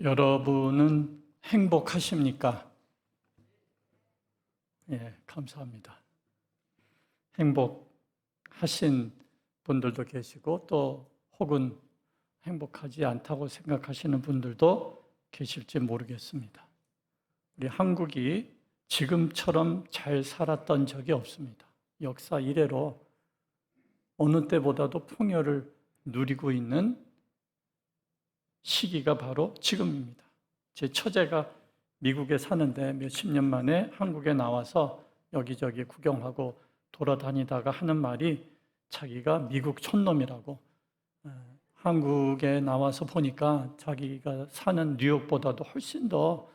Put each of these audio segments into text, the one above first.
여러분은 행복하십니까? 예, 감사합니다. 행복하신 분들도 계시고 또 혹은 행복하지 않다고 생각하시는 분들도 계실지 모르겠습니다. 우리 한국이 지금처럼 잘 살았던 적이 없습니다. 역사 이래로 어느 때보다도 풍요를 누리고 있는 시기가 바로 지금입니다. 제 처제가 미국에 사는데 몇십 년 만에 한국에 나와서 여기저기 구경하고 돌아다니다가 하는 말이 자기가 미국 촌놈이라고, 한국에 나와서 보니까 자기가 사는 뉴욕보다도 훨씬 더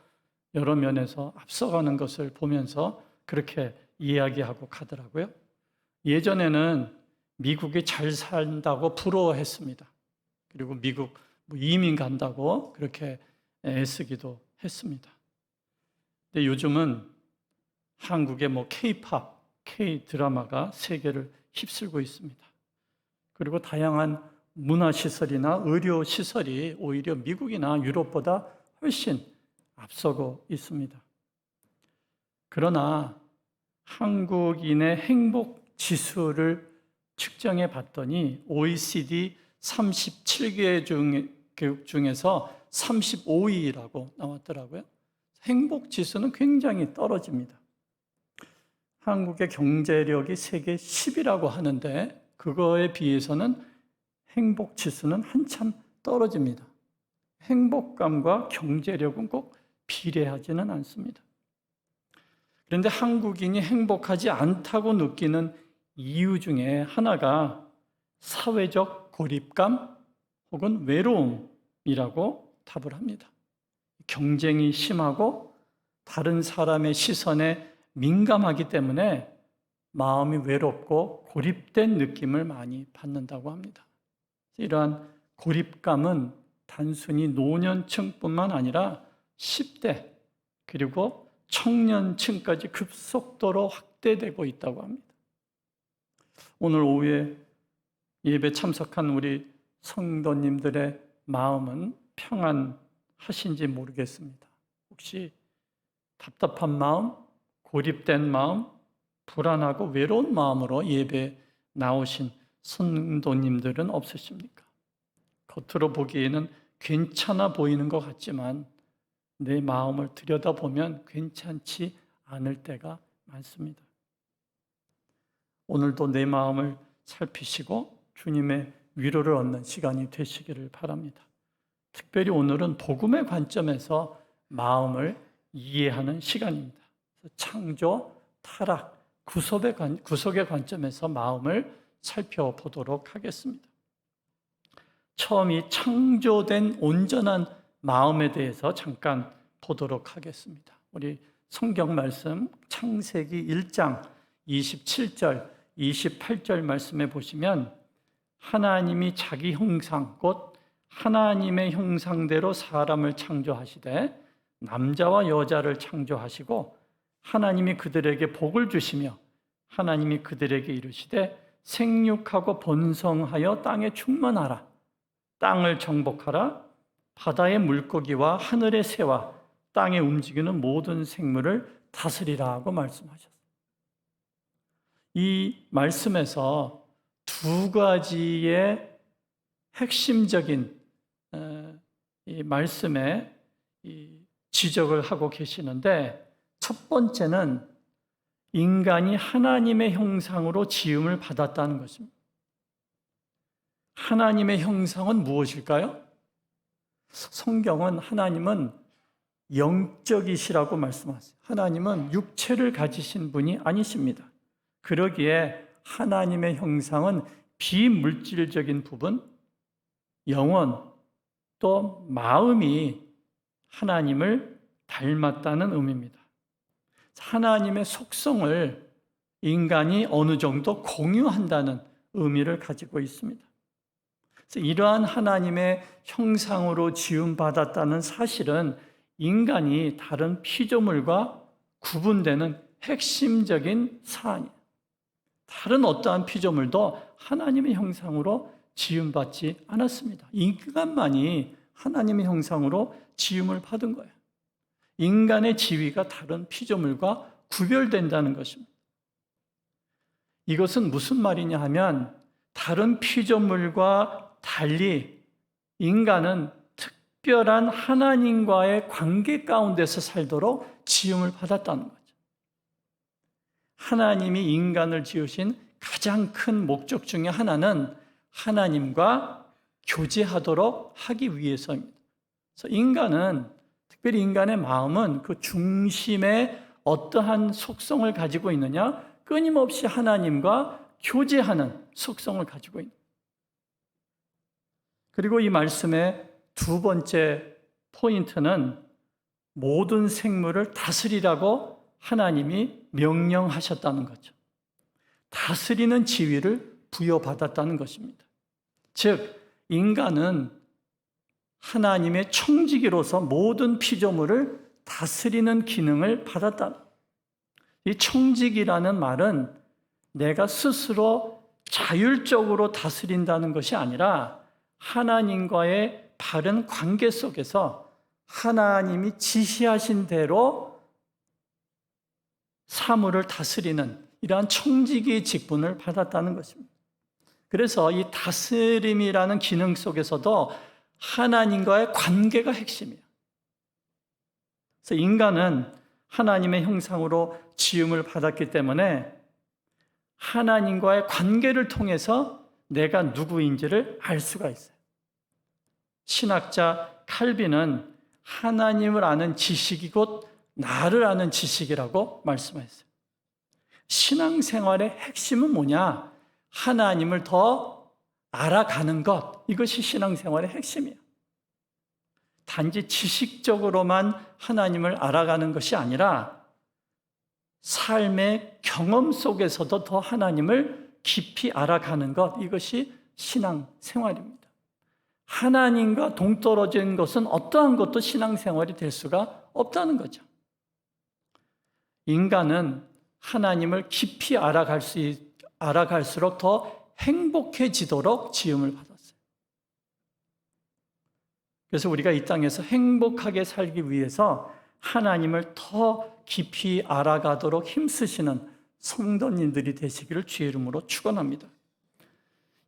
여러 면에서 앞서가는 것을 보면서 그렇게 이야기하고 가더라고요. 예전에는 미국이 잘 산다고 부러워했습니다. 그리고 미국 이민 간다고 그렇게 애쓰기도 했습니다. 근데 요즘은 한국의 K-팝, K-드라마가 세계를 휩쓸고 있습니다. 그리고 다양한 문화시설이나 의료시설이 오히려 미국이나 유럽보다 훨씬 앞서고 있습니다. 그러나 한국인의 행복 지수를 측정해 봤더니 OECD 37개 중에서 35위라고 나왔더라고요. 행복 지수는 굉장히 떨어집니다. 한국의 경제력이 세계 10위라고 하는데 그거에 비해서는 행복 지수는 한참 떨어집니다. 행복감과 경제력은 꼭 비례하지는 않습니다. 그런데 한국인이 행복하지 않다고 느끼는 이유 중에 하나가 사회적 고립감 혹은 외로움이라고 답을 합니다. 경쟁이 심하고 다른 사람의 시선에 민감하기 때문에 마음이 외롭고 고립된 느낌을 많이 받는다고 합니다. 이러한 고립감은 단순히 노년층뿐만 아니라 10대 그리고 청년층까지 급속도로 확대되고 있다고 합니다. 오늘 오후에 예배 참석한 우리 성도님들의 마음은 평안하신지 모르겠습니다. 혹시 답답한 마음, 고립된 마음, 불안하고 외로운 마음으로 예배 나오신 성도님들은 없으십니까? 겉으로 보기에는 괜찮아 보이는 것 같지만 내 마음을 들여다보면 괜찮지 않을 때가 많습니다. 오늘도 내 마음을 살피시고 주님의 위로를 얻는 시간이 되시기를 바랍니다. 특별히 오늘은 복음의 관점에서 마음을 이해하는 시간입니다. 창조, 타락, 구속의 관점에서 마음을 살펴보도록 하겠습니다. 처음 이 창조된 온전한 마음에 대해서 잠깐 보도록 하겠습니다. 우리 성경 말씀 창세기 1장 27절, 28절 말씀에 보시면 하나님이 자기 형상, 곧 하나님의 형상대로 사람을 창조하시되 남자와 여자를 창조하시고 하나님이 그들에게 복을 주시며 하나님이 그들에게 이르시되 생육하고 번성하여 땅에 충만하라. 땅을 정복하라. 바다의 물고기와 하늘의 새와 땅에 움직이는 모든 생물을 다스리라 고 말씀하셨어요. 이 말씀에서 두 가지의 핵심적인 이 말씀에 지적을 하고 계시는데, 첫 번째는 인간이 하나님의 형상으로 지음을 받았다는 것입니다. 하나님의 형상은 무엇일까요? 성경은 하나님은 영적이시라고 말씀하세요. 하나님은 육체를 가지신 분이 아니십니다. 그러기에 하나님의 형상은 비물질적인 부분, 영혼, 또 마음이 하나님을 닮았다는 의미입니다. 하나님의 속성을 인간이 어느 정도 공유한다는 의미를 가지고 있습니다. 그래서 이러한 하나님의 형상으로 지음받았다는 사실은 인간이 다른 피조물과 구분되는 핵심적인 사안이에요. 다른 어떠한 피조물도 하나님의 형상으로 지음받지 않았습니다. 인간만이 하나님의 형상으로 지음을 받은 거예요. 인간의 지위가 다른 피조물과 구별된다는 것입니다. 이것은 무슨 말이냐 하면 다른 피조물과 달리 인간은 특별한 하나님과의 관계 가운데서 살도록 지음을 받았다는 거죠. 하나님이 인간을 지으신 가장 큰 목적 중에 하나는 하나님과 교제하도록 하기 위해서입니다. 그래서 인간은, 특별히 인간의 마음은 그 중심에 어떠한 속성을 가지고 있느냐? 끊임없이 하나님과 교제하는 속성을 가지고 있는. 그리고 이 말씀의 두 번째 포인트는 모든 생물을 다스리라고 하나님이 명령하셨다는 거죠. 다스리는 지위를 부여받았다는 것입니다. 즉, 인간은 하나님의 청지기로서 모든 피조물을 다스리는 기능을 받았다. 이 청지기라는 말은 내가 스스로 자율적으로 다스린다는 것이 아니라 하나님과의 바른 관계 속에서 하나님이 지시하신 대로 사물을 다스리는 이러한 청지기의 직분을 받았다는 것입니다. 그래서 이 다스림이라는 기능 속에서도 하나님과의 관계가 핵심이에요. 그래서 인간은 하나님의 형상으로 지음을 받았기 때문에 하나님과의 관계를 통해서 내가 누구인지를 알 수가 있어요. 신학자 칼빈은 하나님을 아는 지식이 곧 나를 아는 지식이라고 말씀했어요. 신앙생활의 핵심은 뭐냐? 하나님을 더 알아가는 것, 이것이 신앙생활의 핵심이에요. 단지 지식적으로만 하나님을 알아가는 것이 아니라 삶의 경험 속에서도 더 하나님을 깊이 알아가는 것, 이것이 신앙생활입니다. 하나님과 동떨어진 것은 어떠한 것도 신앙생활이 될 수가 없다는 거죠. 인간은 하나님을 깊이 알아갈수록 더 행복해지도록 지음을 받았어요. 그래서 우리가 이 땅에서 행복하게 살기 위해서 하나님을 더 깊이 알아가도록 힘쓰시는 성도님들이 되시기를 주의 이름으로 축원합니다.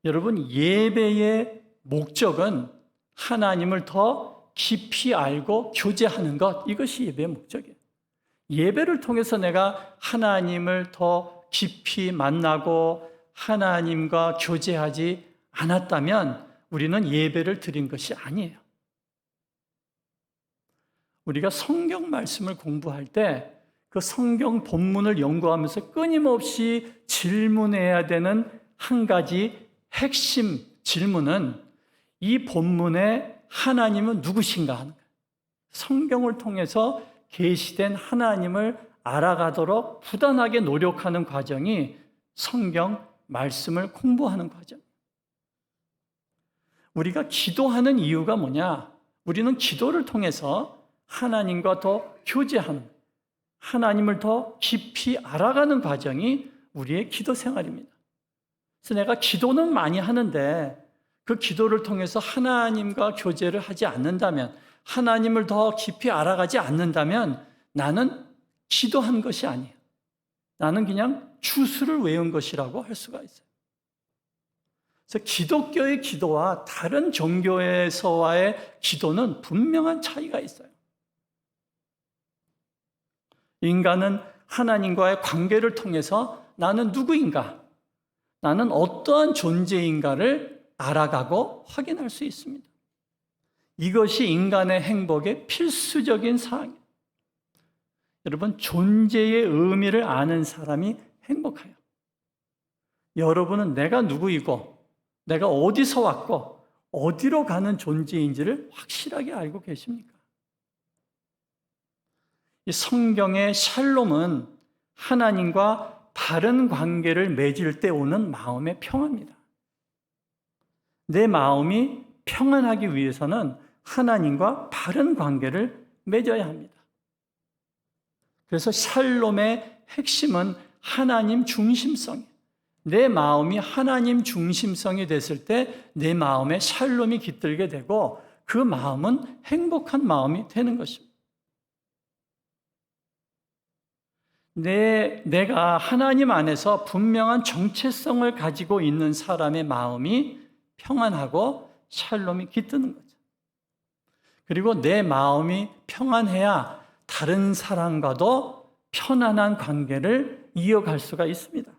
여러분, 예배의 목적은 하나님을 더 깊이 알고 교제하는 것, 이것이 예배의 목적이에요. 예배를 통해서 내가 하나님을 더 깊이 만나고 하나님과 교제하지 않았다면 우리는 예배를 드린 것이 아니에요. 우리가 성경 말씀을 공부할 때 그 성경 본문을 연구하면서 끊임없이 질문해야 되는 한 가지 핵심 질문은 이 본문의 하나님은 누구신가 하는 거예요. 성경을 통해서 계시된 하나님을 알아가도록 부단하게 노력하는 과정이 성경 말씀을 공부하는 과정. 우리가 기도하는 이유가 뭐냐? 우리는 기도를 통해서 하나님과 더 교제하는, 하나님을 더 깊이 알아가는 과정이 우리의 기도 생활입니다. 그래서 내가 기도는 많이 하는데 그 기도를 통해서 하나님과 교제를 하지 않는다면, 하나님을 더 깊이 알아가지 않는다면 나는 기도한 것이 아니에요. 나는 그냥 주술을 외운 것이라고 할 수가 있어요. 그래서 기독교의 기도와 다른 종교에서와의 기도는 분명한 차이가 있어요. 인간은 하나님과의 관계를 통해서 나는 누구인가, 나는 어떠한 존재인가를 알아가고 확인할 수 있습니다. 이것이 인간의 행복의 필수적인 사항이에요. 여러분, 존재의 의미를 아는 사람이 행복해요. 여러분은 내가 누구이고 내가 어디서 왔고 어디로 가는 존재인지를 확실하게 알고 계십니까? 이 성경의 샬롬은 하나님과 바른 관계를 맺을 때 오는 마음의 평화입니다. 내 마음이 평안하기 위해서는 하나님과 바른 관계를 맺어야 합니다. 그래서 샬롬의 핵심은 하나님 중심성이에요. 내 마음이 하나님 중심성이 됐을 때 내 마음에 샬롬이 깃들게 되고 그 마음은 행복한 마음이 되는 것입니다. 내가 하나님 안에서 분명한 정체성을 가지고 있는 사람의 마음이 평안하고 샬롬이 깃드는 거죠. 그리고 내 마음이 평안해야 다른 사람과도 편안한 관계를 이어갈 수가 있습니다.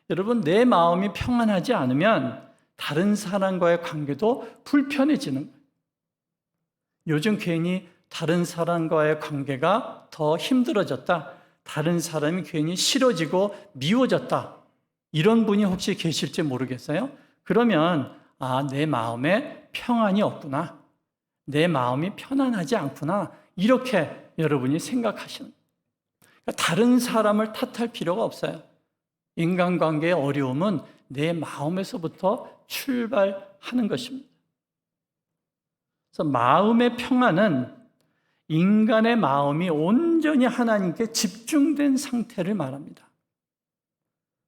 여러분, 내 마음이 평안하지 않으면 다른 사람과의 관계도 불편해지는 거예요. 요즘 괜히 다른 사람과의 관계가 더 힘들어졌다, 다른 사람이 괜히 싫어지고 미워졌다, 이런 분이 혹시 계실지 모르겠어요. 그러면 내 마음에 평안이 없구나, 내 마음이 편안하지 않구나, 이렇게 여러분이 생각하시는 거예요. 그러니까 다른 사람을 탓할 필요가 없어요. 인간관계의 어려움은 내 마음에서부터 출발하는 것입니다. 그래서 마음의 평안은 인간의 마음이 온전히 하나님께 집중된 상태를 말합니다.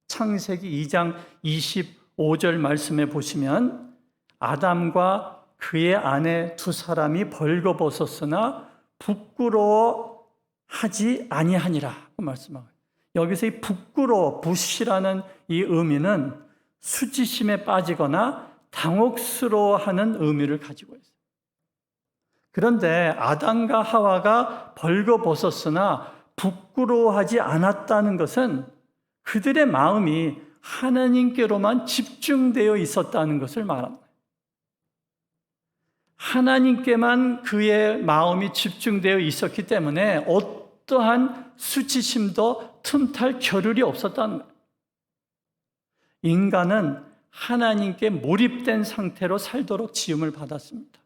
창세기 2장 25절 말씀에 보시면 아담과 그의 아내 두 사람이 벌거벗었으나 부끄러워하지 아니하니라 그 말씀하고, 여기서 이 부끄러워, 부시라는 이 의미는 수치심에 빠지거나 당혹스러워하는 의미를 가지고 있어요. 그런데 아담과 하와가 벌거벗었으나 부끄러워하지 않았다는 것은 그들의 마음이 하나님께로만 집중되어 있었다는 것을 말합니다. 하나님께만 그의 마음이 집중되어 있었기 때문에 어떠한 수치심도 틈탈 겨를이 없었다는 거예요. 인간은 하나님께 몰입된 상태로 살도록 지음을 받았습니다.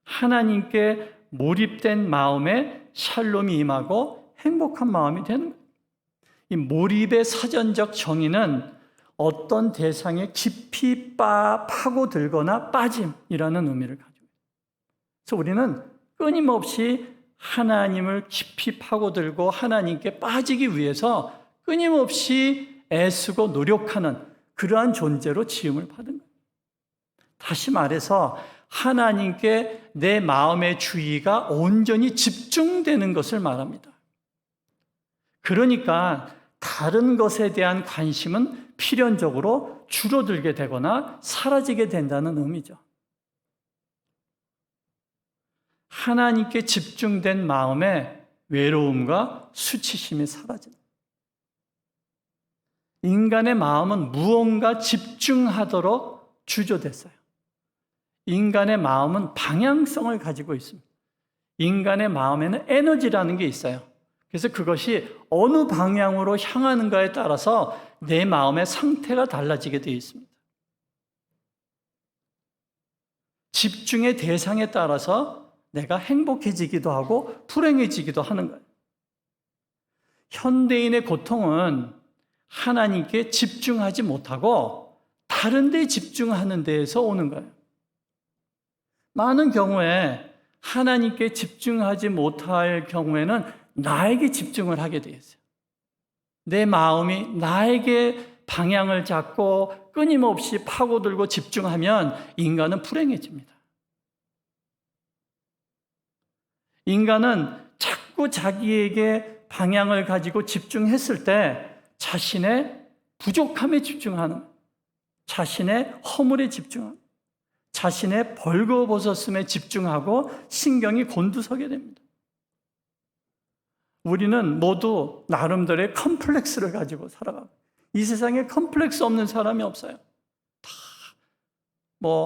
하나님께 몰입된 마음에 샬롬이 임하고 행복한 마음이 되는 거예요. 이 몰입의 사전적 정의는 어떤 대상에 깊이 파고들거나 빠짐이라는 의미를 가지고 있어요. 그래서 우리는 끊임없이 하나님을 깊이 파고들고 하나님께 빠지기 위해서 끊임없이 애쓰고 노력하는 그러한 존재로 지음을 받은 거예요. 다시 말해서 하나님께 내 마음의 주의가 온전히 집중되는 것을 말합니다. 그러니까 다른 것에 대한 관심은 필연적으로 줄어들게 되거나 사라지게 된다는 의미죠. 하나님께 집중된 마음에 외로움과 수치심이 사라집니다. 인간의 마음은 무언가 집중하도록 주조됐어요. 인간의 마음은 방향성을 가지고 있습니다. 인간의 마음에는 에너지라는 게 있어요. 그래서 그것이 어느 방향으로 향하는가에 따라서 내 마음의 상태가 달라지게 되어 있습니다. 집중의 대상에 따라서 내가 행복해지기도 하고 불행해지기도 하는 거예요. 현대인의 고통은 하나님께 집중하지 못하고 다른 데 집중하는 데에서 오는 거예요. 많은 경우에 하나님께 집중하지 못할 경우에는 나에게 집중을 하게 되어 있어요. 내 마음이 나에게 방향을 잡고 끊임없이 파고들고 집중하면 인간은 불행해집니다. 인간은 자꾸 자기에게 방향을 가지고 집중했을 때 자신의 부족함에 집중하는, 자신의 허물에 집중하는, 자신의 벌거벗었음에 집중하고 신경이 곤두서게 됩니다. 우리는 모두 나름대로의 컴플렉스를 가지고 살아가고, 이 세상에 컴플렉스 없는 사람이 없어요. 다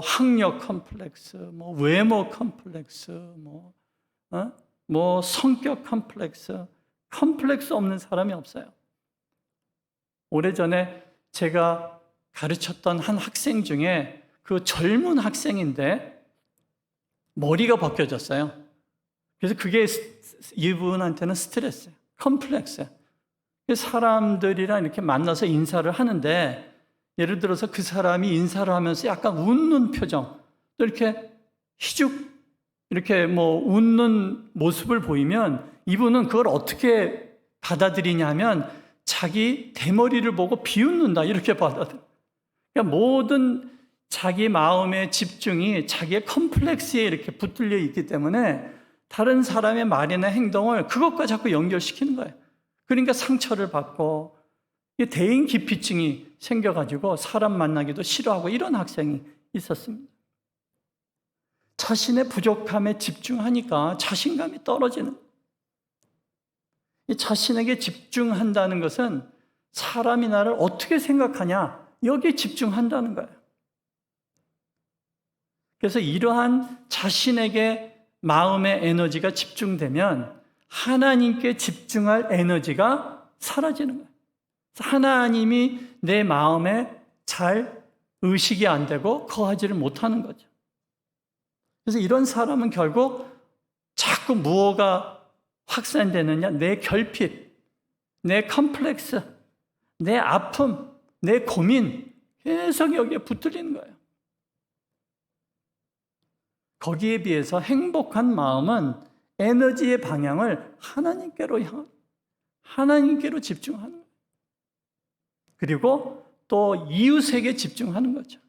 학력 컴플렉스, 외모 컴플렉스, 성격 컴플렉스 없는 사람이 없어요. 오래전에 제가 가르쳤던 한 학생 중에 그 젊은 학생인데 머리가 벗겨졌어요. 그래서 그게 이분한테는 스트레스예요. 컴플렉스예요. 사람들이랑 이렇게 만나서 인사를 하는데 예를 들어서 그 사람이 인사를 하면서 약간 웃는 표정, 또 이렇게 희죽 이렇게 웃는 모습을 보이면 이분은 그걸 어떻게 받아들이냐면 자기 대머리를 보고 비웃는다 이렇게 받아들여요. 그러니까 모든 자기 마음의 집중이 자기의 컴플렉스에 이렇게 붙들려 있기 때문에 다른 사람의 말이나 행동을 그것과 자꾸 연결시키는 거예요. 그러니까 상처를 받고 대인 기피증이 생겨가지고 사람 만나기도 싫어하고 이런 학생이 있었습니다. 자신의 부족함에 집중하니까 자신감이 떨어지는 거예요. 이 자신에게 집중한다는 것은 사람이 나를 어떻게 생각하냐 여기에 집중한다는 거예요. 그래서 이러한 자신에게 마음의 에너지가 집중되면 하나님께 집중할 에너지가 사라지는 거예요. 하나님이 내 마음에 잘 의식이 안 되고 거하지를 못하는 거죠. 그래서 이런 사람은 결국 자꾸 무엇가 확산되느냐? 내 결핍, 내 컴플렉스, 내 아픔, 내 고민 계속 여기에 붙들리는 거예요. 거기에 비해서 행복한 마음은 에너지의 방향을 하나님께로 집중하는 거예요. 그리고 또 이웃에게 집중하는 거죠.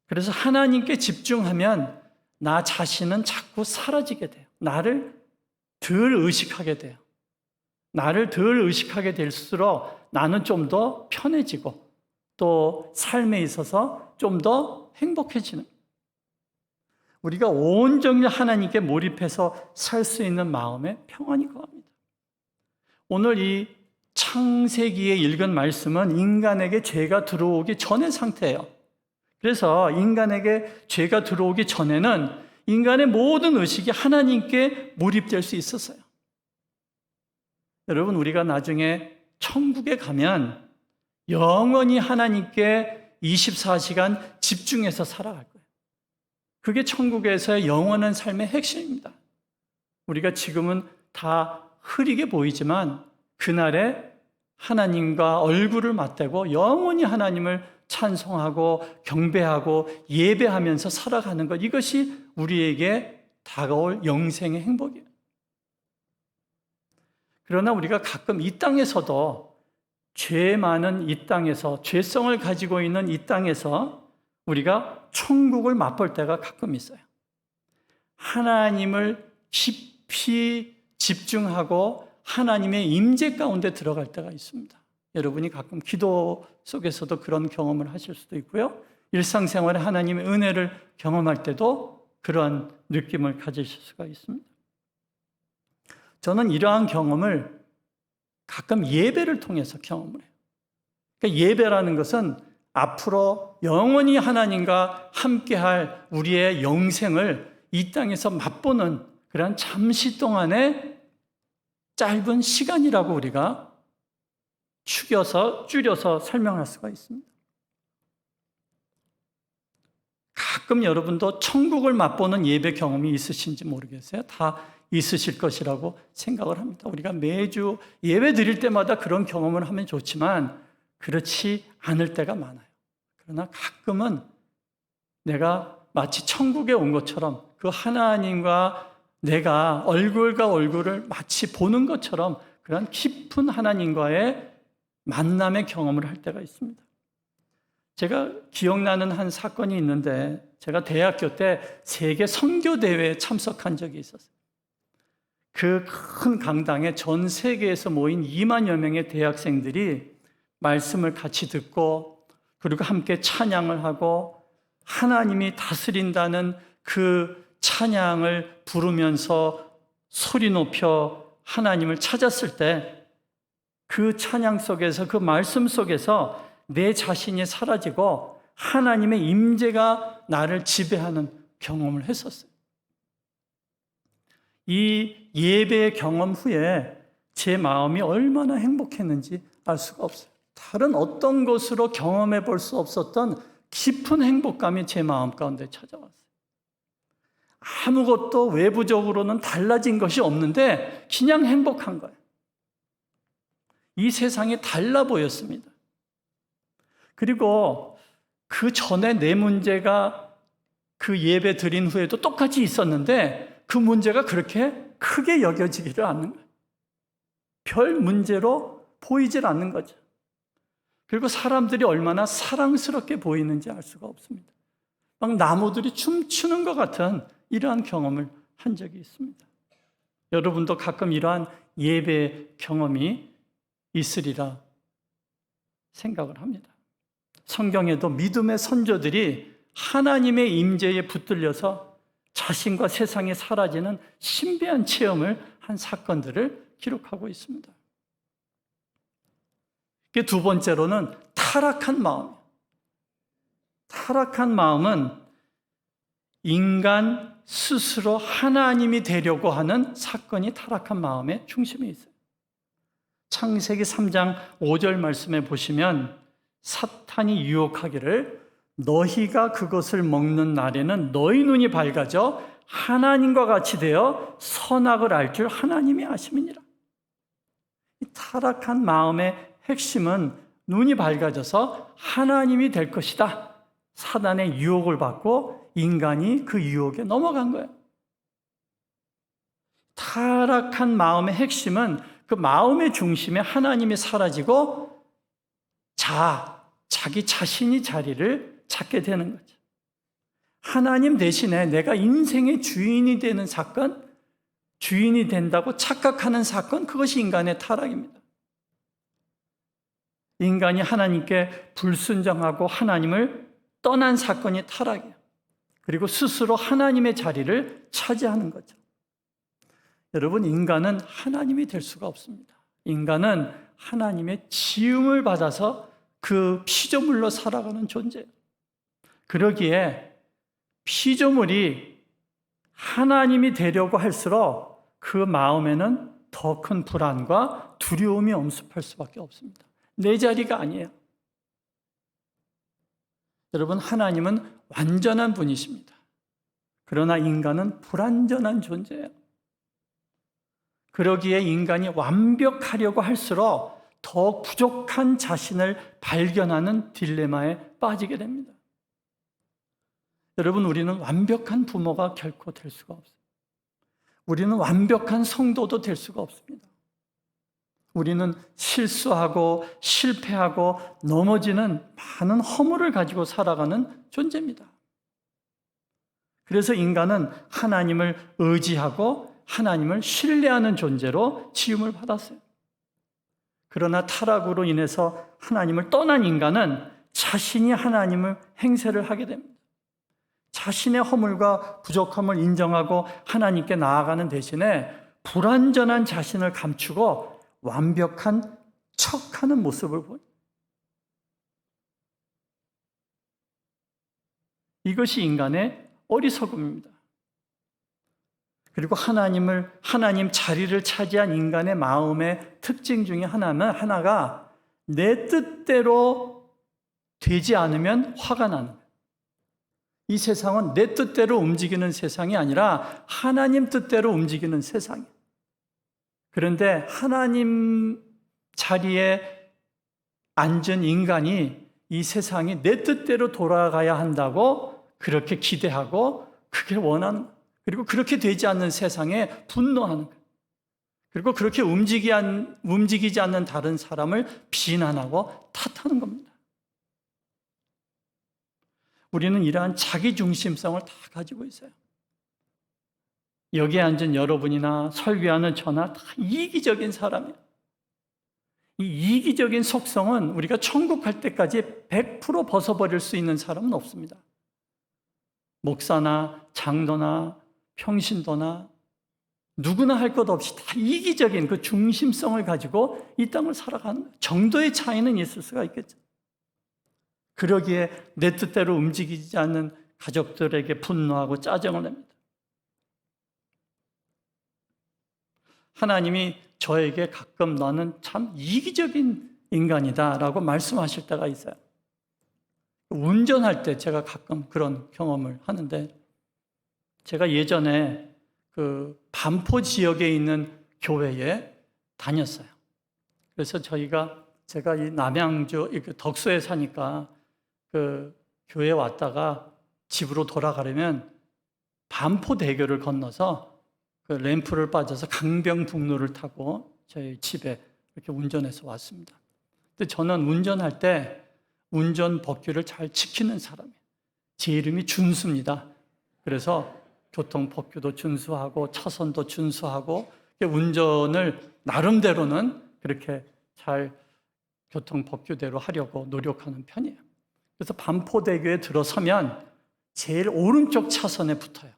그래서 하나님께 집중하면 나 자신은 자꾸 사라지게 돼요. 나를 덜 의식하게 돼요. 나를 덜 의식하게 될수록 나는 좀 더 편해지고 또 삶에 있어서 좀 더 행복해지는 거예요. 우리가 온전히 하나님께 몰입해서 살 수 있는 마음의 평안이 거합니다. 오늘 이 창세기에 읽은 말씀은 인간에게 죄가 들어오기 전의 상태예요. 그래서 인간에게 죄가 들어오기 전에는 인간의 모든 의식이 하나님께 몰입될 수 있었어요. 여러분, 우리가 나중에 천국에 가면 영원히 하나님께 24시간 집중해서 살아갈 거예요. 그게 천국에서의 영원한 삶의 핵심입니다. 우리가 지금은 다 흐리게 보이지만 그날에 하나님과 얼굴을 맞대고 영원히 하나님을 찬송하고 경배하고 예배하면서 살아가는 것, 이것이 우리에게 다가올 영생의 행복이에요. 그러나 우리가 가끔 이 땅에서도 죄 많은 이 땅에서, 죄성을 가지고 있는 이 땅에서 우리가 천국을 맛볼 때가 가끔 있어요. 하나님을 깊이 집중하고 하나님의 임재 가운데 들어갈 때가 있습니다. 여러분이 가끔 기도 속에서도 그런 경험을 하실 수도 있고요. 일상생활에 하나님의 은혜를 경험할 때도 그런 느낌을 가지실 수가 있습니다. 저는 이러한 경험을 가끔 예배를 통해서 경험을 해요. 그러니까 예배라는 것은 앞으로 영원히 하나님과 함께할 우리의 영생을 이 땅에서 맛보는 그런 잠시 동안의 짧은 시간이라고 우리가 줄여서 설명할 수가 있습니다. 가끔 여러분도 천국을 맛보는 예배 경험이 있으신지 모르겠어요. 다 있으실 것이라고 생각을 합니다. 우리가 매주 예배 드릴 때마다 그런 경험을 하면 좋지만 그렇지 않을 때가 많아요. 그러나 가끔은 내가 마치 천국에 온 것처럼 그 하나님과 내가 얼굴과 얼굴을 마치 보는 것처럼 그런 깊은 하나님과의 만남의 경험을 할 때가 있습니다. 제가 기억나는 한 사건이 있는데 제가 대학교 때 세계 선교대회에 참석한 적이 있었어요. 그 큰 강당에 전 세계에서 모인 2만여 명의 대학생들이 말씀을 같이 듣고 그리고 함께 찬양을 하고 하나님이 다스린다는 그 찬양을 부르면서 소리 높여 하나님을 찾았을 때 그 찬양 속에서 그 말씀 속에서 내 자신이 사라지고 하나님의 임재가 나를 지배하는 경험을 했었어요. 이 예배의 경험 후에 제 마음이 얼마나 행복했는지 알 수가 없어요. 다른 어떤 것으로 경험해 볼 수 없었던 깊은 행복감이 제 마음 가운데 찾아왔어요. 아무것도 외부적으로는 달라진 것이 없는데 그냥 행복한 거예요. 이 세상이 달라 보였습니다. 그리고 그 전에 내 문제가 그 예배 드린 후에도 똑같이 있었는데 그 문제가 그렇게 크게 여겨지기를 않는 거예요. 별 문제로 보이질 않는 거죠. 그리고 사람들이 얼마나 사랑스럽게 보이는지 알 수가 없습니다. 막 나무들이 춤추는 것 같은 이러한 경험을 한 적이 있습니다. 여러분도 가끔 이러한 예배 경험이 있으리라 생각을 합니다. 성경에도 믿음의 선조들이 하나님의 임재에 붙들려서 자신과 세상에 사라지는 신비한 체험을 한 사건들을 기록하고 있습니다. 두 번째로는 타락한 마음. 타락한 마음은 인간 스스로 하나님이 되려고 하는 사건이 타락한 마음의 중심에 있어요. 창세기 3장 5절 말씀에 보시면 사탄이 유혹하기를 너희가 그것을 먹는 날에는 너희 눈이 밝아져 하나님과 같이 되어 선악을 알 줄 하나님이 아심이니라. 이 타락한 마음의 핵심은 눈이 밝아져서 하나님이 될 것이다. 사단의 유혹을 받고 인간이 그 유혹에 넘어간 거예요. 타락한 마음의 핵심은 그 마음의 중심에 하나님이 사라지고 자기 자신이 자리를 찾게 되는 거죠. 하나님 대신에 내가 인생의 주인이 되는 사건, 주인이 된다고 착각하는 사건, 그것이 인간의 타락입니다. 인간이 하나님께 불순종하고 하나님을 떠난 사건이 타락이에요. 그리고 스스로 하나님의 자리를 차지하는 거죠. 여러분, 인간은 하나님이 될 수가 없습니다. 인간은 하나님의 지음을 받아서 그 피조물로 살아가는 존재예요. 그러기에 피조물이 하나님이 되려고 할수록 그 마음에는 더 큰 불안과 두려움이 엄습할 수밖에 없습니다. 내 자리가 아니에요. 여러분, 하나님은 완전한 분이십니다. 그러나 인간은 불완전한 존재예요. 그러기에 인간이 완벽하려고 할수록 더 부족한 자신을 발견하는 딜레마에 빠지게 됩니다. 여러분, 우리는 완벽한 부모가 결코 될 수가 없어요. 우리는 완벽한 성도도 될 수가 없습니다. 우리는 실수하고 실패하고 넘어지는 많은 허물을 가지고 살아가는 존재입니다. 그래서 인간은 하나님을 의지하고 하나님을 신뢰하는 존재로 지음을 받았어요. 그러나 타락으로 인해서 하나님을 떠난 인간은 자신이 하나님을 행세를 하게 됩니다. 자신의 허물과 부족함을 인정하고 하나님께 나아가는 대신에 불완전한 자신을 감추고 완벽한 척하는 모습을 보여요. 이것이 인간의 어리석음입니다. 그리고 하나님 자리를 차지한 인간의 마음의 특징 중에 하나가 내 뜻대로 되지 않으면 화가 나는 거예요. 이 세상은 내 뜻대로 움직이는 세상이 아니라 하나님 뜻대로 움직이는 세상이에요. 그런데 하나님 자리에 앉은 인간이 이 세상이 내 뜻대로 돌아가야 한다고 그렇게 기대하고 그게 원하는 거예요. 그리고 그렇게 되지 않는 세상에 분노하는 거예요. 그리고 그렇게 움직이지 않는 다른 사람을 비난하고 탓하는 겁니다. 우리는 이러한 자기중심성을 다 가지고 있어요. 여기에 앉은 여러분이나 설교하는 저나 다 이기적인 사람이에요. 이 이기적인 속성은 우리가 천국 갈 때까지 100% 벗어버릴 수 있는 사람은 없습니다. 목사나 장로나 평신도나 누구나 할 것 없이 다 이기적인 그 중심성을 가지고 이 땅을 살아가는 거예요. 정도의 차이는 있을 수가 있겠죠. 그러기에 내 뜻대로 움직이지 않는 가족들에게 분노하고 짜증을 냅니다. 하나님이 저에게 가끔 너는 참 이기적인 인간이다 라고 말씀하실 때가 있어요. 운전할 때 제가 가끔 그런 경험을 하는데, 제가 예전에 그 반포 지역에 있는 교회에 다녔어요. 그래서 제가 이 남양주 덕소에 사니까 그 교회에 왔다가 집으로 돌아가려면 반포대교를 건너서 그 램프를 빠져서 강병북로를 타고 저희 집에 이렇게 운전해서 왔습니다. 근데 저는 운전할 때 운전 법규를 잘 지키는 사람이에요. 제 이름이 준수입니다. 그래서 교통 법규도 준수하고 차선도 준수하고 운전을 나름대로는 그렇게 잘 교통 법규대로 하려고 노력하는 편이에요. 그래서 반포대교에 들어서면 제일 오른쪽 차선에 붙어요.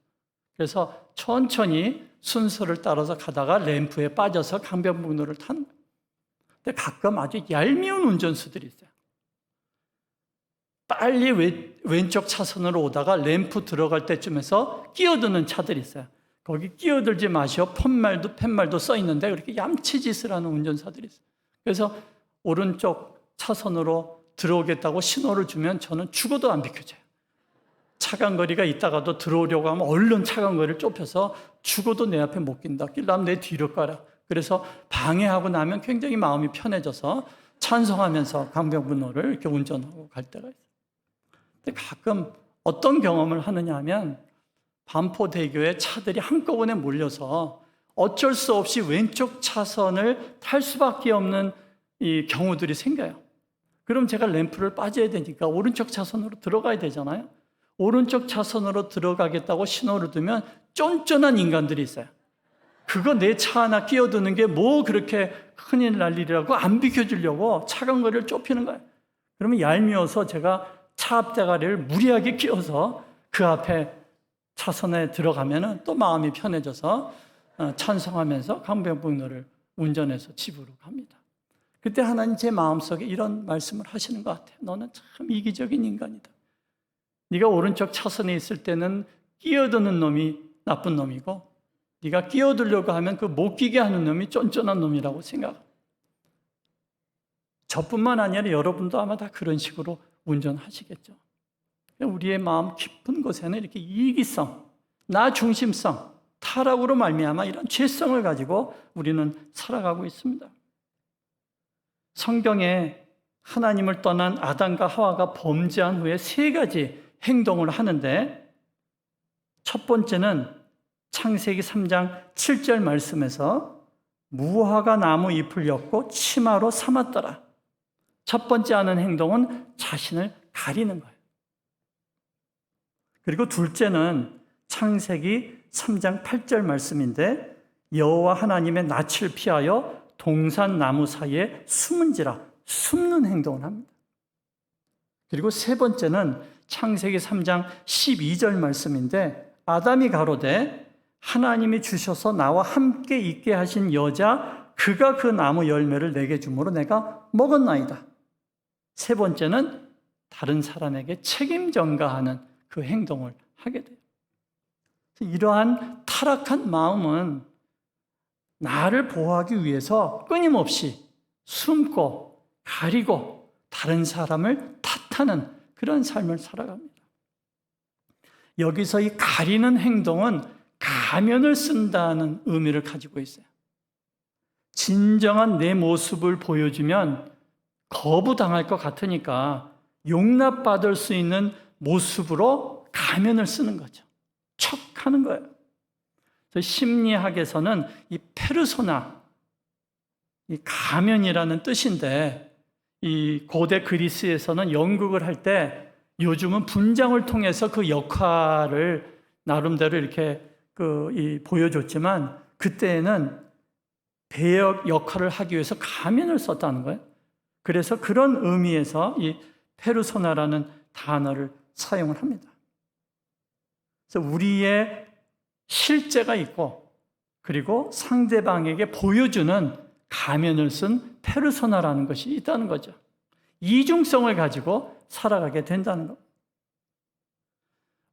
그래서 천천히 순서를 따라서 가다가 램프에 빠져서 강변북로를 타는 거예요. 근데 가끔 아주 얄미운 운전수들이 있어요. 빨리 왼쪽 차선으로 오다가 램프 들어갈 때쯤에서 끼어드는 차들이 있어요. 거기 끼어들지 마시오. 팻말도 써 있는데 그렇게 얌체짓을 하는 운전사들이 있어요. 그래서 오른쪽 차선으로 들어오겠다고 신호를 주면 저는 죽어도 안 비켜줘요. 차간 거리가 있다가도 들어오려고 하면 얼른 차간 거리를 좁혀서 죽어도 내 앞에 못 낀다. 끼려면 내 뒤로 가라. 그래서 방해하고 나면 굉장히 마음이 편해져서 찬송하면서 강변북로를 이렇게 운전하고 갈 때가 있어요. 근데 가끔 어떤 경험을 하느냐 하면 반포대교에 차들이 한꺼번에 몰려서 어쩔 수 없이 왼쪽 차선을 탈 수밖에 없는 이 경우들이 생겨요. 그럼 제가 램프를 빠져야 되니까 오른쪽 차선으로 들어가야 되잖아요. 오른쪽 차선으로 들어가겠다고 신호를 두면 쫀쫀한 인간들이 있어요. 그거 내 차 하나 끼어드는 게 뭐 그렇게 큰일 날 일이라고 안 비켜주려고 차간 거리를 좁히는 거예요. 그러면 얄미워서 제가 차 앞대가리를 무리하게 끼워서 그 앞에 차선에 들어가면 또 마음이 편해져서 찬송하면서 강변북로를 운전해서 집으로 갑니다. 그때 하나님 제 마음속에 이런 말씀을 하시는 것 같아요. 너는 참 이기적인 인간이다. 네가 오른쪽 차선에 있을 때는 끼어드는 놈이 나쁜 놈이고 네가 끼어들려고 하면 그 못 끼게 하는 놈이 쫀쫀한 놈이라고 생각합니다. 저뿐만 아니라 여러분도 아마 다 그런 식으로 운전하시겠죠. 우리의 마음 깊은 곳에는 이렇게 이기성, 나 중심성, 타락으로 말미암아 이런 죄성을 가지고 우리는 살아가고 있습니다. 성경에 하나님을 떠난 아담과 하와가 범죄한 후에 세 가지 행동을 하는데 첫 번째는 창세기 3장 7절 말씀에서 무화과 나무 잎을 엮고 치마로 삼았더라. 첫 번째 하는 행동은 자신을 가리는 거예요. 그리고 둘째는 창세기 3장 8절 말씀인데 여호와 하나님의 낯을 피하여 동산 나무 사이에 숨은지라 숨는 행동을 합니다. 그리고 세 번째는 창세기 3장 12절 말씀인데 아담이 가로되 하나님이 주셔서 나와 함께 있게 하신 여자 그가 그 나무 열매를 내게 주므로 내가 먹었나이다. 세 번째는 다른 사람에게 책임 전가하는 그 행동을 하게 돼요. 이러한 타락한 마음은 나를 보호하기 위해서 끊임없이 숨고 가리고 다른 사람을 탓하는 그런 삶을 살아갑니다. 여기서 이 가리는 행동은 가면을 쓴다는 의미를 가지고 있어요. 진정한 내 모습을 보여주면 거부당할 것 같으니까 용납받을 수 있는 모습으로 가면을 쓰는 거죠. 척하는 거예요. 심리학에서는 이 페르소나, 이 가면이라는 뜻인데 이 고대 그리스에서는 연극을 할 때 요즘은 분장을 통해서 그 역할을 나름대로 이렇게 보여줬지만 그때는 배역 역할을 하기 위해서 가면을 썼다는 거예요. 그래서 그런 의미에서 이 페르소나라는 단어를 사용을 합니다. 그래서 우리의 실제가 있고 그리고 상대방에게 보여주는 가면을 쓴 페르소나라는 것이 있다는 거죠. 이중성을 가지고 살아가게 된다는 것.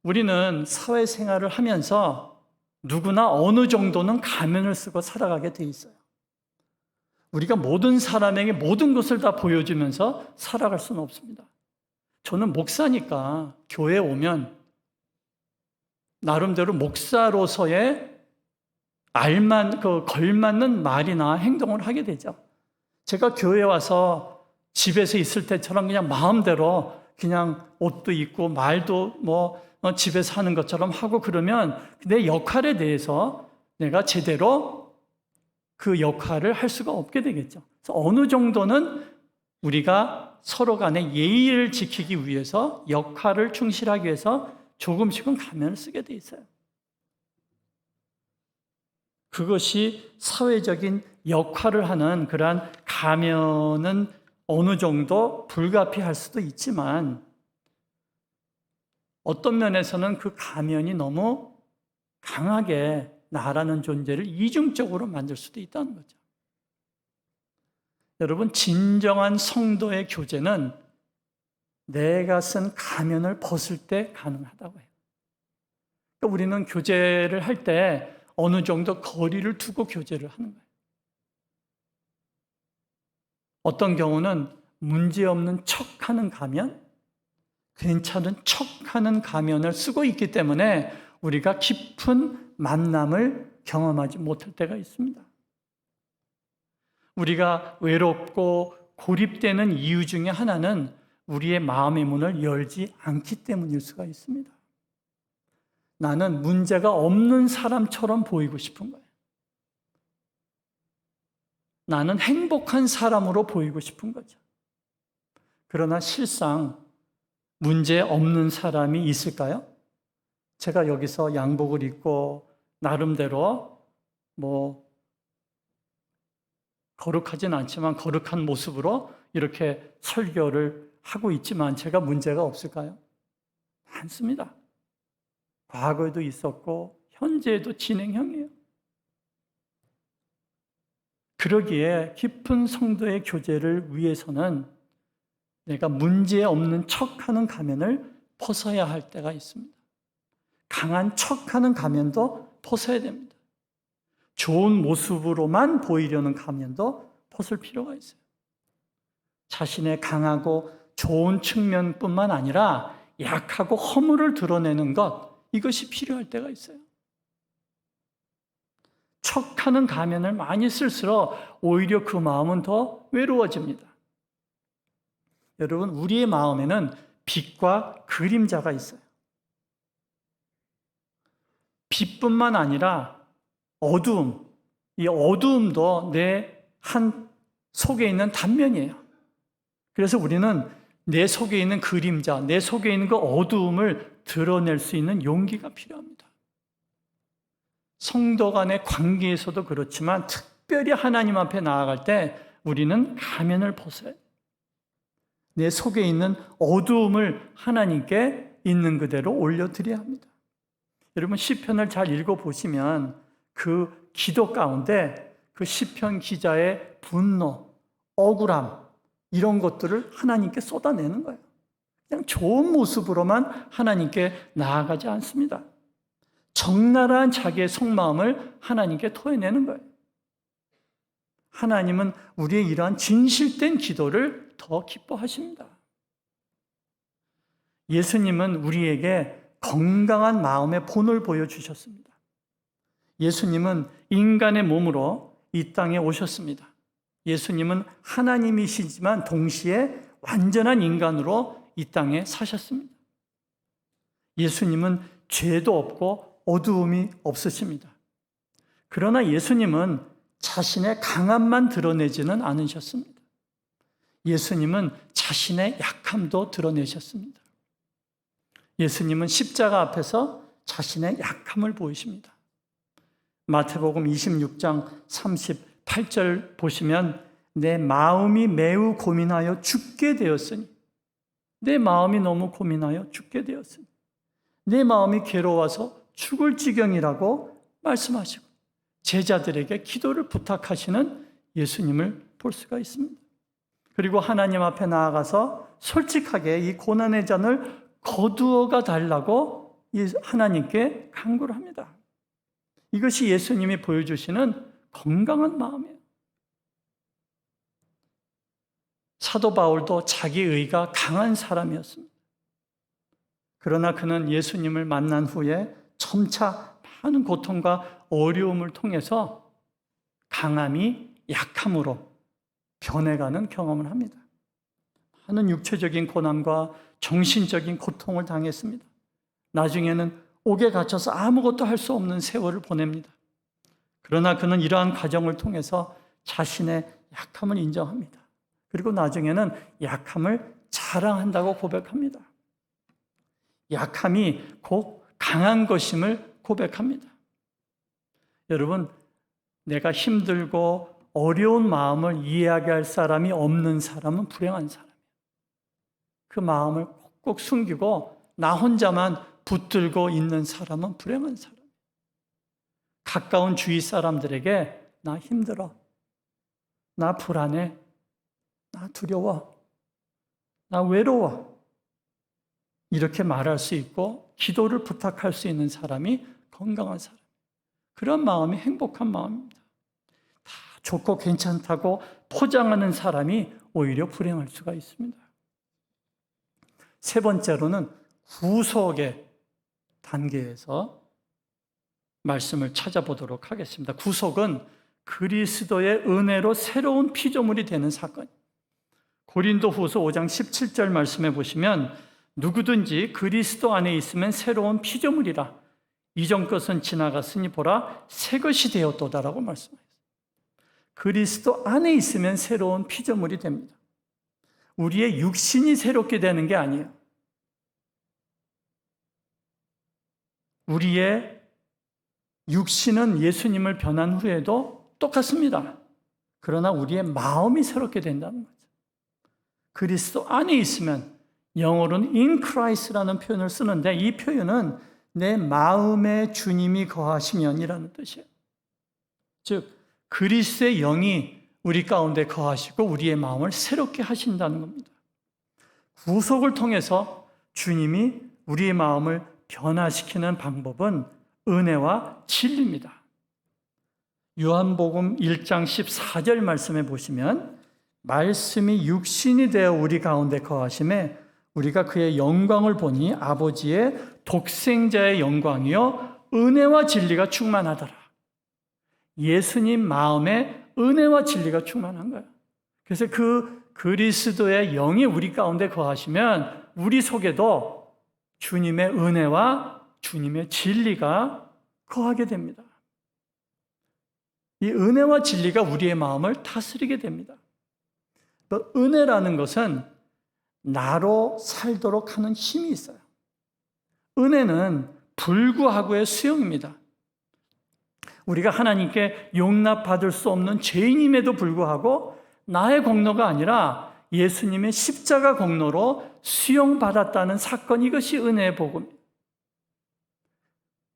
우리는 사회생활을 하면서 누구나 어느 정도는 가면을 쓰고 살아가게 돼 있어요. 우리가 모든 사람에게 모든 것을 다 보여주면서 살아갈 수는 없습니다. 저는 목사니까 교회에 오면 나름대로 목사로서의 걸맞는 말이나 행동을 하게 되죠. 제가 교회에 와서 집에서 있을 때처럼 그냥 마음대로 그냥 옷도 입고 말도 집에서 하는 것처럼 하고 그러면 내 역할에 대해서 내가 제대로 그 역할을 할 수가 없게 되겠죠. 그래서 어느 정도는 우리가 서로 간의 예의를 지키기 위해서 역할을 충실하기 위해서 조금씩은 가면을 쓰게 돼 있어요. 그것이 사회적인 역할을 하는 그러한 가면은 어느 정도 불가피할 수도 있지만 어떤 면에서는 그 가면이 너무 강하게 나라는 존재를 이중적으로 만들 수도 있다는 거죠. 여러분, 진정한 성도의 교제는 내가 쓴 가면을 벗을 때 가능하다고 해요. 그러니까 우리는 교제를 할 때 어느 정도 거리를 두고 교제를 하는 거예요. 어떤 경우는 문제없는 척하는 가면, 괜찮은 척하는 가면을 쓰고 있기 때문에 우리가 깊은 만남을 경험하지 못할 때가 있습니다. 우리가 외롭고 고립되는 이유 중에 하나는 우리의 마음의 문을 열지 않기 때문일 수가 있습니다. 나는 문제가 없는 사람처럼 보이고 싶은 거예요. 나는 행복한 사람으로 보이고 싶은 거죠. 그러나 실상 문제 없는 사람이 있을까요? 제가 여기서 양복을 입고 나름대로 거룩하진 않지만 거룩한 모습으로 이렇게 설교를 하고 있지만 제가 문제가 없을까요? 많습니다. 과거에도 있었고 현재에도 진행형이에요. 그러기에 깊은 성도의 교제를 위해서는 내가 문제 없는 척하는 가면을 벗어야 할 때가 있습니다. 강한 척하는 가면도 벗어야 됩니다. 좋은 모습으로만 보이려는 가면도 벗을 필요가 있어요. 자신의 강하고 좋은 측면뿐만 아니라 약하고 허물을 드러내는 것, 이것이 필요할 때가 있어요. 척하는 가면을 많이 쓸수록 오히려 그 마음은 더 외로워집니다. 여러분, 우리의 마음에는 빛과 그림자가 있어요. 빛뿐만 아니라 어두움, 이 어두움도 내 한 속에 있는 단면이에요. 그래서 우리는 내 속에 있는 그림자, 내 속에 있는 그 어두움을 드러낼 수 있는 용기가 필요합니다. 성도 간의 관계에서도 그렇지만 특별히 하나님 앞에 나아갈 때 우리는 가면을 벗어야 해요. 내 속에 있는 어두움을 하나님께 있는 그대로 올려드려야 합니다. 여러분, 시편을 잘 읽어보시면 그 기도 가운데 그 시편 기자의 분노, 억울함 이런 것들을 하나님께 쏟아내는 거예요. 그냥 좋은 모습으로만 하나님께 나아가지 않습니다. 적나라한 자기의 속마음을 하나님께 토해내는 거예요. 하나님은 우리의 이러한 진실된 기도를 더 기뻐하십니다. 예수님은 우리에게 건강한 마음의 본을 보여주셨습니다. 예수님은 인간의 몸으로 이 땅에 오셨습니다. 예수님은 하나님이시지만 동시에 완전한 인간으로 이 땅에 사셨습니다. 예수님은 죄도 없고 어두움이 없으십니다. 그러나 예수님은 자신의 강함만 드러내지는 않으셨습니다. 예수님은 자신의 약함도 드러내셨습니다. 예수님은 십자가 앞에서 자신의 약함을 보이십니다. 마태복음 26장 38절 보시면 내 마음이 매우 고민하여 죽게 되었으니, 내 마음이 너무 고민하여 죽게 되었으니, 내 마음이 괴로워서 죽을 지경이라고 말씀하시고 제자들에게 기도를 부탁하시는 예수님을 볼 수가 있습니다. 그리고 하나님 앞에 나아가서 솔직하게 이 고난의 잔을 거두어가 달라고 하나님께 간구를 합니다. 이것이 예수님이 보여주시는 건강한 마음이에요. 사도 바울도 자기 의가 강한 사람이었습니다. 그러나 그는 예수님을 만난 후에 점차 많은 고통과 어려움을 통해서 강함이 약함으로 변해가는 경험을 합니다. 많은 육체적인 고난과 정신적인 고통을 당했습니다. 나중에는 옥에 갇혀서 아무것도 할 수 없는 세월을 보냅니다. 그러나 그는 이러한 과정을 통해서 자신의 약함을 인정합니다. 그리고 나중에는 약함을 자랑한다고 고백합니다. 약함이 곧 강한 것임을 고백합니다. 여러분, 내가 힘들고 어려운 마음을 이해하게 할 사람이 없는 사람은 불행한 사람이에요. 그 마음을 꼭 숨기고 나 혼자만 붙들고 있는 사람은 불행한 사람이에요. 가까운 주위 사람들에게 나 힘들어, 나 불안해, 나 두려워, 나 외로워 이렇게 말할 수 있고 기도를 부탁할 수 있는 사람이 건강한 사람. 그런 마음이 행복한 마음입니다. 다 좋고 괜찮다고 포장하는 사람이 오히려 불행할 수가 있습니다. 세 번째로는 구속의 단계에서 말씀을 찾아보도록 하겠습니다. 구속은 그리스도의 은혜로 새로운 피조물이 되는 사건. 고린도후서 5장 17절 말씀해 보시면 누구든지 그리스도 안에 있으면 새로운 피조물이라. 이전 것은 지나갔으니 보라 새 것이 되었도다라고 말씀하셨어요. 그리스도 안에 있으면 새로운 피조물이 됩니다. 우리의 육신이 새롭게 되는 게 아니에요. 우리의 육신은 예수님을 변한 후에도 똑같습니다. 그러나 우리의 마음이 새롭게 된다는 거죠. 그리스도 안에 있으면 영어로는 in Christ라는 표현을 쓰는데 이 표현은 내 마음에 주님이 거하시면이라는 뜻이에요. 즉 그리스도의 영이 우리 가운데 거하시고 우리의 마음을 새롭게 하신다는 겁니다. 구속을 통해서 주님이 우리의 마음을 변화시키는 방법은 은혜와 진리입니다. 요한복음 1장 14절 말씀에 보시면 말씀이 육신이 되어 우리 가운데 거하심에 우리가 그의 영광을 보니 아버지의 독생자의 영광이요 은혜와 진리가 충만하더라. 예수님 마음에 은혜와 진리가 충만한 거예요. 그래서 그 그리스도의 영이 우리 가운데 거하시면 우리 속에도 주님의 은혜와 주님의 진리가 거하게 됩니다. 이 은혜와 진리가 우리의 마음을 다스리게 됩니다. 은혜라는 것은 나로 살도록 하는 힘이 있어요. 은혜는 불구하고의 수용입니다. 우리가 하나님께 용납받을 수 없는 죄인임에도 불구하고 나의 공로가 아니라 예수님의 십자가 공로로 수용받았다는 사건, 이것이 은혜의 복음입니다.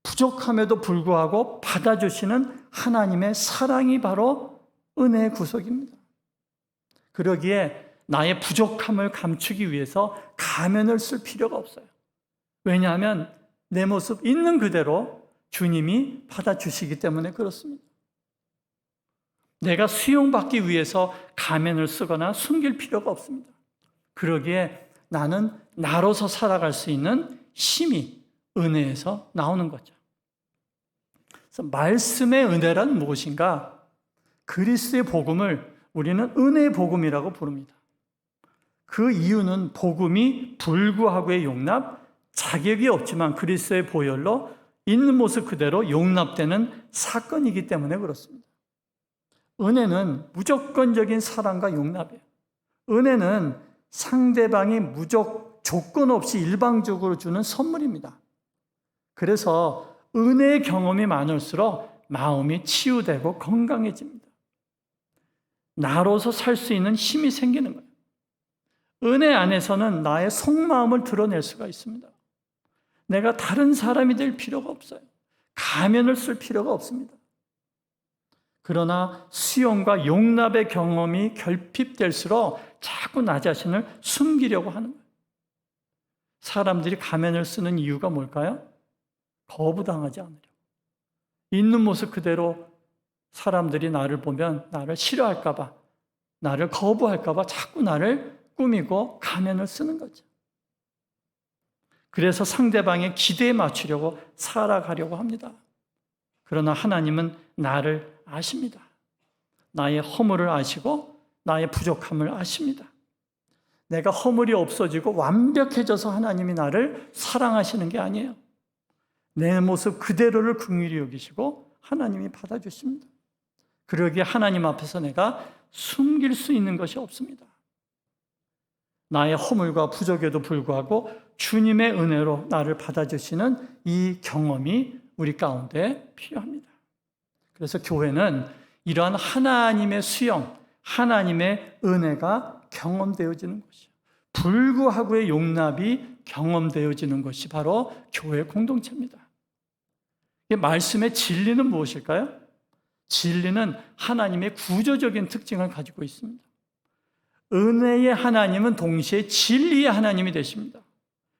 부족함에도 불구하고 받아주시는 하나님의 사랑이 바로 은혜의 구속입니다. 그러기에 나의 부족함을 감추기 위해서 가면을 쓸 필요가 없어요. 왜냐하면 내 모습 있는 그대로 주님이 받아주시기 때문에 그렇습니다. 내가 수용받기 위해서 가면을 쓰거나 숨길 필요가 없습니다. 그러기에 나는 나로서 살아갈 수 있는 힘이 은혜에서 나오는 거죠. 그래서 말씀의 은혜란 무엇인가? 그리스도의 복음을 우리는 은혜의 복음이라고 부릅니다. 그 이유는 복음이 불구하고의 용납, 자격이 없지만 그리스도의 보혈로 있는 모습 그대로 용납되는 사건이기 때문에 그렇습니다. 은혜는 무조건적인 사랑과 용납이에요. 은혜는 상대방이 조건 없이 일방적으로 주는 선물입니다. 그래서 은혜의 경험이 많을수록 마음이 치유되고 건강해집니다. 나로서 살 수 있는 힘이 생기는 거예요. 은혜 안에서는 나의 속마음을 드러낼 수가 있습니다. 내가 다른 사람이 될 필요가 없어요. 가면을 쓸 필요가 없습니다. 그러나 수용과 용납의 경험이 결핍될수록 자꾸 나 자신을 숨기려고 하는 거예요. 사람들이 가면을 쓰는 이유가 뭘까요? 거부당하지 않으려고. 있는 모습 그대로 사람들이 나를 보면 나를 싫어할까 봐, 나를 거부할까 봐 자꾸 나를 꾸미고 가면을 쓰는 거죠. 그래서 상대방의 기대에 맞추려고 살아가려고 합니다. 그러나 하나님은 나를 아십니다. 나의 허물을 아시고 나의 부족함을 아십니다. 내가 허물이 없어지고 완벽해져서 하나님이 나를 사랑하시는 게 아니에요. 내 모습 그대로를 긍휼히 여기시고 하나님이 받아주십니다. 그러기에 하나님 앞에서 내가 숨길 수 있는 것이 없습니다. 나의 허물과 부족에도 불구하고 주님의 은혜로 나를 받아주시는 이 경험이 우리 가운데 필요합니다. 그래서 교회는 이러한 하나님의 수영, 하나님의 은혜가 경험되어지는 것이요, 불구하고의 용납이 경험되어지는 것이 바로 교회 공동체입니다. 말씀의 진리는 무엇일까요? 진리는 하나님의 구조적인 특징을 가지고 있습니다. 은혜의 하나님은 동시에 진리의 하나님이 되십니다.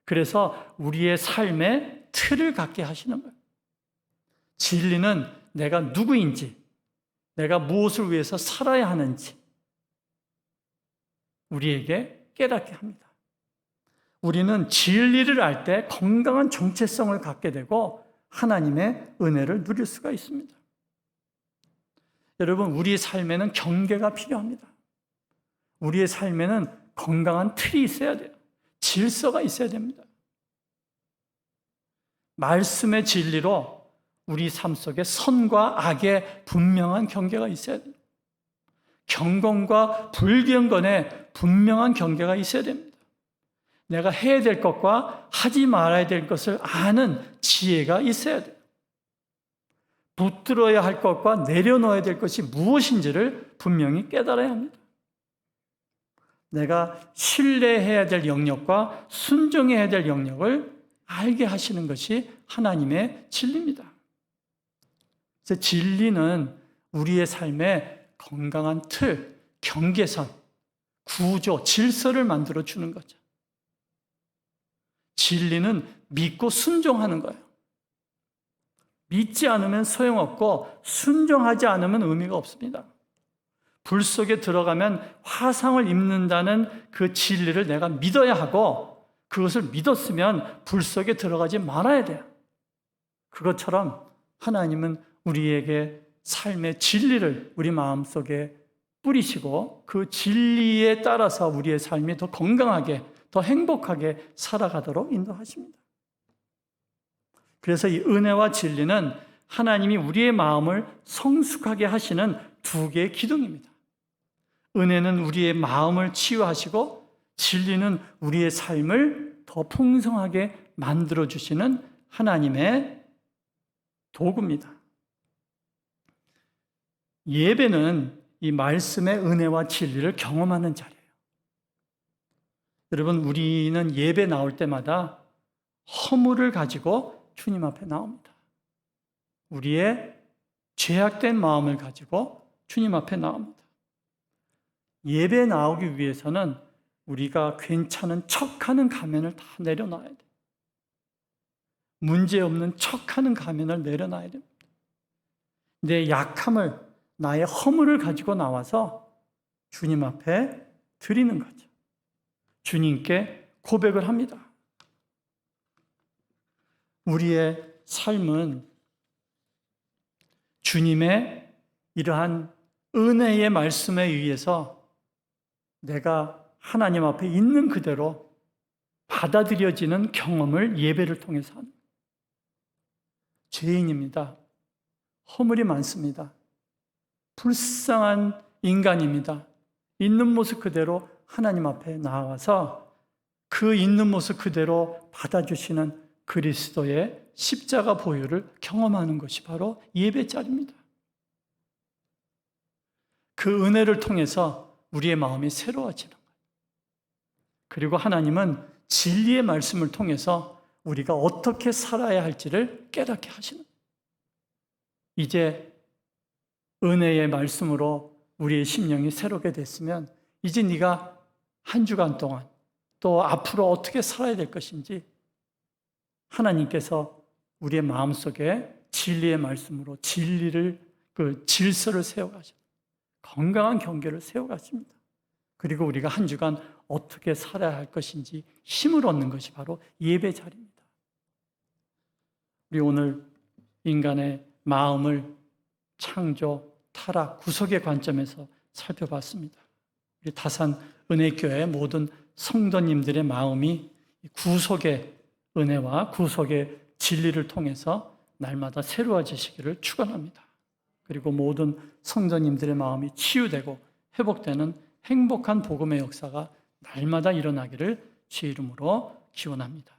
그래서 우리의 삶의 틀을 갖게 하시는 거예요. 진리는 내가 누구인지, 내가 무엇을 위해서 살아야 하는지 우리에게 깨닫게 합니다. 우리는 진리를 알 때 건강한 정체성을 갖게 되고 하나님의 은혜를 누릴 수가 있습니다. 여러분, 우리의 삶에는 경계가 필요합니다. 우리의 삶에는 건강한 틀이 있어야 돼요. 질서가 있어야 됩니다. 말씀의 진리로 우리 삶 속에 선과 악의 분명한 경계가 있어야 돼요. 경건과 불경건의 분명한 경계가 있어야 됩니다. 내가 해야 될 것과 하지 말아야 될 것을 아는 지혜가 있어야 돼요. 붙들어야 할 것과 내려놓아야 될 것이 무엇인지를 분명히 깨달아야 합니다. 내가 신뢰해야 될 영역과 순종해야 될 영역을 알게 하시는 것이 하나님의 진리입니다. 그래서 진리는 우리의 삶에 건강한 틀, 경계선, 구조, 질서를 만들어 주는 거죠. 진리는 믿고 순종하는 거예요. 믿지 않으면 소용없고 순종하지 않으면 의미가 없습니다. 불 속에 들어가면 화상을 입는다는 그 진리를 내가 믿어야 하고, 그것을 믿었으면 불 속에 들어가지 말아야 돼요. 그것처럼 하나님은 우리에게 삶의 진리를 우리 마음속에 뿌리시고 그 진리에 따라서 우리의 삶이 더 건강하게, 더 행복하게 살아가도록 인도하십니다. 그래서 이 은혜와 진리는 하나님이 우리의 마음을 성숙하게 하시는 두 개의 기둥입니다. 은혜는 우리의 마음을 치유하시고 진리는 우리의 삶을 더 풍성하게 만들어주시는 하나님의 도구입니다. 예배는 이 말씀의 은혜와 진리를 경험하는 자리예요. 여러분, 우리는 예배 나올 때마다 허물을 가지고 주님 앞에 나옵니다. 우리의 죄악된 마음을 가지고 주님 앞에 나옵니다. 예배 나오기 위해서는 우리가 괜찮은 척하는 가면을 다 내려놔야 돼요. 문제없는 척하는 가면을 내려놔야 됩니다. 내 약함을, 나의 허물을 가지고 나와서 주님 앞에 드리는 거죠. 주님께 고백을 합니다. 우리의 삶은 주님의 이러한 은혜의 말씀에 의해서 내가 하나님 앞에 있는 그대로 받아들여지는 경험을 예배를 통해서 합니다. 죄인입니다. 허물이 많습니다. 불쌍한 인간입니다. 있는 모습 그대로 하나님 앞에 나와서 그 있는 모습 그대로 받아주시는 그리스도의 십자가 보혈을 경험하는 것이 바로 예배 자리입니다. 그 은혜를 통해서 우리의 마음이 새로워지는 거예요. 그리고 하나님은 진리의 말씀을 통해서 우리가 어떻게 살아야 할지를 깨닫게 하시는 거예요. 이제 은혜의 말씀으로 우리의 심령이 새롭게 됐으면 이제 네가 한 주간 동안 또 앞으로 어떻게 살아야 될 것인지 하나님께서 우리의 마음속에 진리의 말씀으로 그 질서를 세워가십니다. 건강한 경계를 세워가십니다. 그리고 우리가 한 주간 어떻게 살아야 할 것인지 힘을 얻는 것이 바로 예배 자리입니다. 우리 오늘 인간의 마음을 창조, 타락, 구속의 관점에서 살펴봤습니다. 우리 다산 은혜교회 모든 성도님들의 마음이 구속의 은혜와 구속의 진리를 통해서 날마다 새로워지시기를 축원합니다. 그리고 모든 성도님들의 마음이 치유되고 회복되는 행복한 복음의 역사가 날마다 일어나기를 주의 이름으로 기원합니다.